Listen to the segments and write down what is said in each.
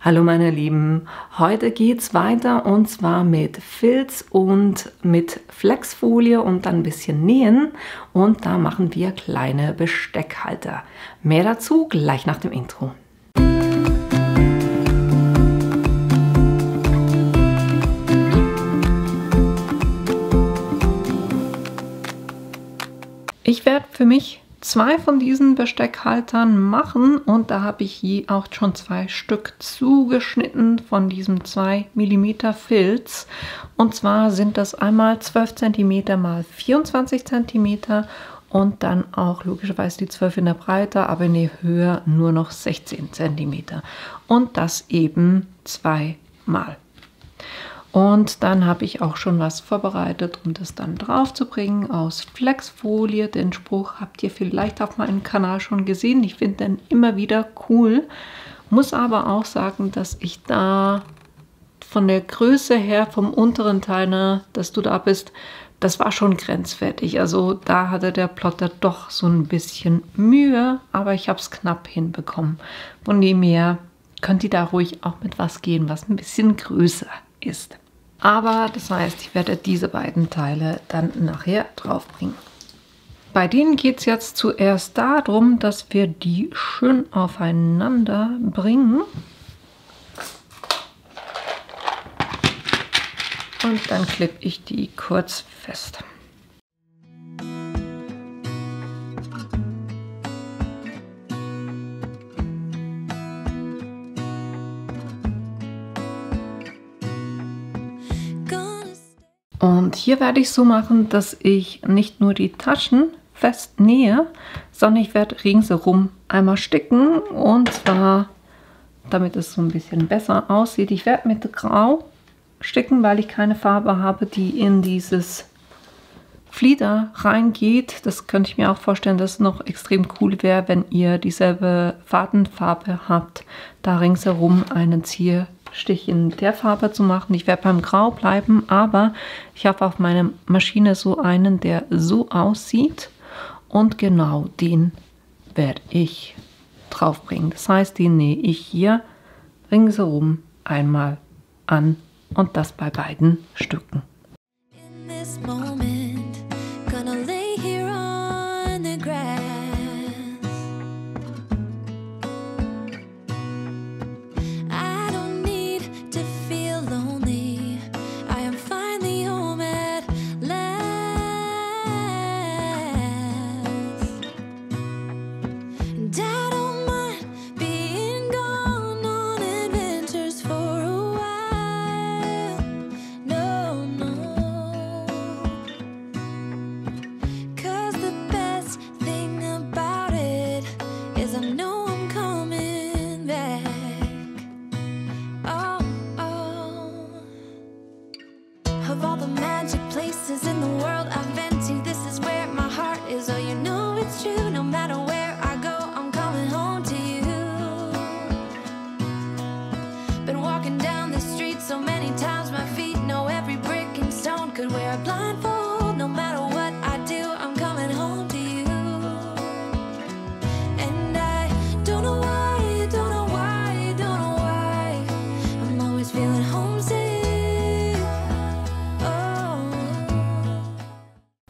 Hallo meine Lieben, heute geht's weiter und zwar mit Filz und mit Flexfolie und dann ein bisschen nähen und da machen wir kleine Besteckhalter. Mehr dazu gleich nach dem Intro. Ich werde für mich 2 von diesen Besteckhaltern machen und da habe ich je auch schon 2 Stück zugeschnitten von diesem 2 mm Filz. Und zwar sind das einmal 12 cm x 24 cm und dann auch logischerweise die 12 in der Breite, aber in der Höhe nur noch 16 cm. Und das eben 2-mal. Und dann habe ich auch schon was vorbereitet, um das dann drauf zu bringen aus Flexfolie. Den Spruch habt ihr vielleicht auf meinem Kanal schon gesehen. Ich finde den immer wieder cool. Muss aber auch sagen, dass ich da von der Größe her vom unteren Teil, dass du da bist, das war schon grenzwertig. Also da hatte der Plotter doch so ein bisschen Mühe, aber ich habe es knapp hinbekommen. Von dem her könnt ihr da ruhig auch mit was gehen, was ein bisschen größer ist. Aber das heißt, ich werde diese beiden Teile dann nachher drauf bringen. Bei denen geht es jetzt zuerst darum, dass wir die schön aufeinander bringen. Und dann klippe ich die kurz fest. Und hier werde ich so machen, dass ich nicht nur die Taschen fest nähe, sondern ich werde ringsherum einmal sticken und zwar, damit es so ein bisschen besser aussieht. Ich werde mit Grau sticken, weil ich keine Farbe habe, die in dieses Flieder reingeht. Das könnte ich mir auch vorstellen, dass es noch extrem cool wäre, wenn ihr dieselbe Fadenfarbe habt, da ringsherum einen Zierstich in der Farbe zu machen. Ich werde beim Grau bleiben, aber ich habe auf meiner Maschine so einen, der so aussieht und genau den werde ich drauf bringen. Das heißt, den nähe ich hier ringsherum einmal an und das bei beiden Stücken.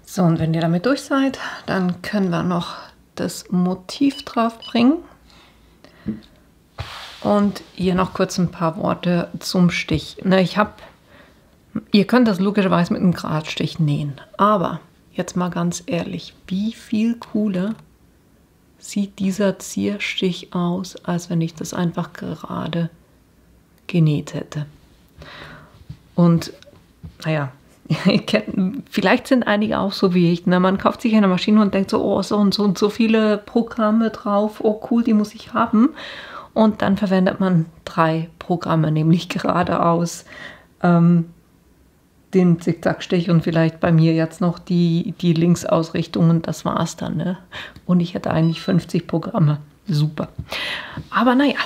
So, und wenn ihr damit durch seid, dann können wir noch das Motiv drauf bringen. Und hier noch kurz ein paar Worte zum Stich. Ihr könnt das logischerweise mit einem Gradstich nähen. Aber jetzt mal ganz ehrlich, wie viel cooler sieht dieser Zierstich aus, als wenn ich das einfach gerade genäht hätte. Und naja, vielleicht sind einige auch so wie ich. Man kauft sich eine Maschine und denkt so, oh, so und so viele Programme drauf, oh cool, die muss ich haben. Und dann verwendet man 3 Programme, nämlich geradeaus den Zickzackstich und vielleicht bei mir jetzt noch die Linksausrichtung und das war's dann. Ne? Und ich hätte eigentlich 50 Programme. Super. Aber naja,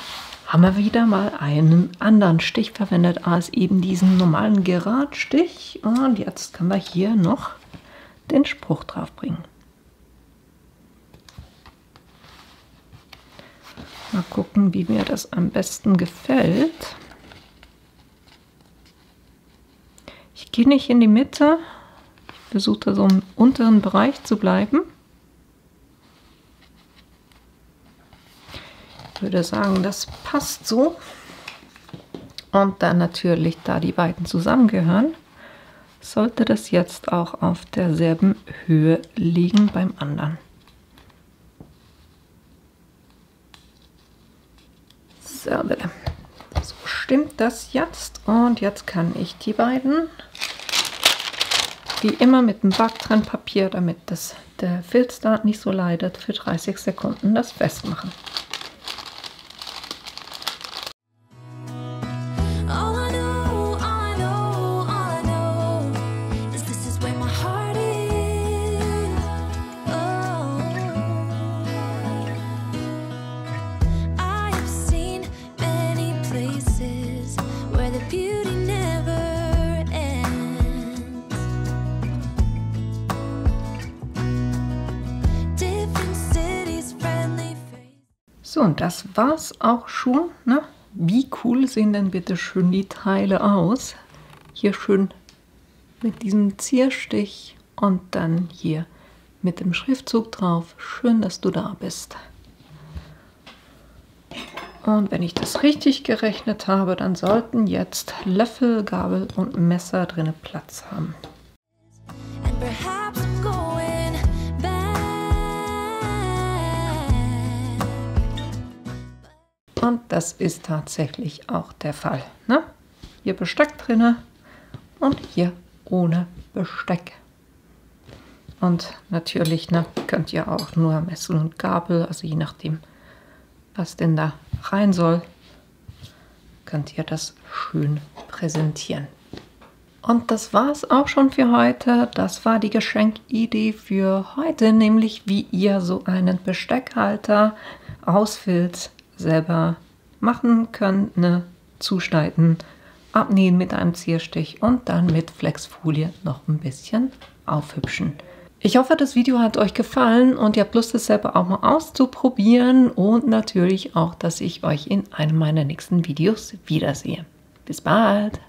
haben wir wieder mal einen anderen Stich verwendet als eben diesen normalen Geradstich. Und jetzt können wir hier noch den Spruch drauf bringen. Mal gucken, wie mir das am besten gefällt. Ich gehe nicht in die Mitte. Ich versuche da so im unteren Bereich zu bleiben. Ich würde sagen, das passt so. Und dann natürlich, da die beiden zusammengehören, sollte das jetzt auch auf derselben Höhe liegen beim anderen. So, so stimmt das jetzt. Und jetzt kann ich die beiden, wie immer mit dem Backtrennpapier, damit der Filz da nicht so leidet, für 30 Sekunden das festmachen. So, und das war's auch schon. Ne? Wie cool sehen denn bitte schön die Teile aus? Hier schön mit diesem Zierstich und dann hier mit dem Schriftzug drauf. Schön, dass du da bist. Und wenn ich das richtig gerechnet habe, dann sollten jetzt Löffel, Gabel und Messer drin Platz haben. Und das ist tatsächlich auch der Fall. Ne? Hier Besteck drin und hier ohne Besteck. Und natürlich könnt ihr auch nur Messer und Gabel, also je nachdem, was denn da rein soll, könnt ihr das schön präsentieren. Und das war es auch schon für heute. Das war die Geschenkidee für heute, nämlich wie ihr so einen Besteckhalter aus Filz selber machen könnt, zuschneiden, abnähen mit einem Zierstich und dann mit Flexfolie noch ein bisschen aufhübschen. Ich hoffe, das Video hat euch gefallen und ihr habt Lust, es selber auch mal auszuprobieren und natürlich auch, dass ich euch in einem meiner nächsten Videos wiedersehe. Bis bald!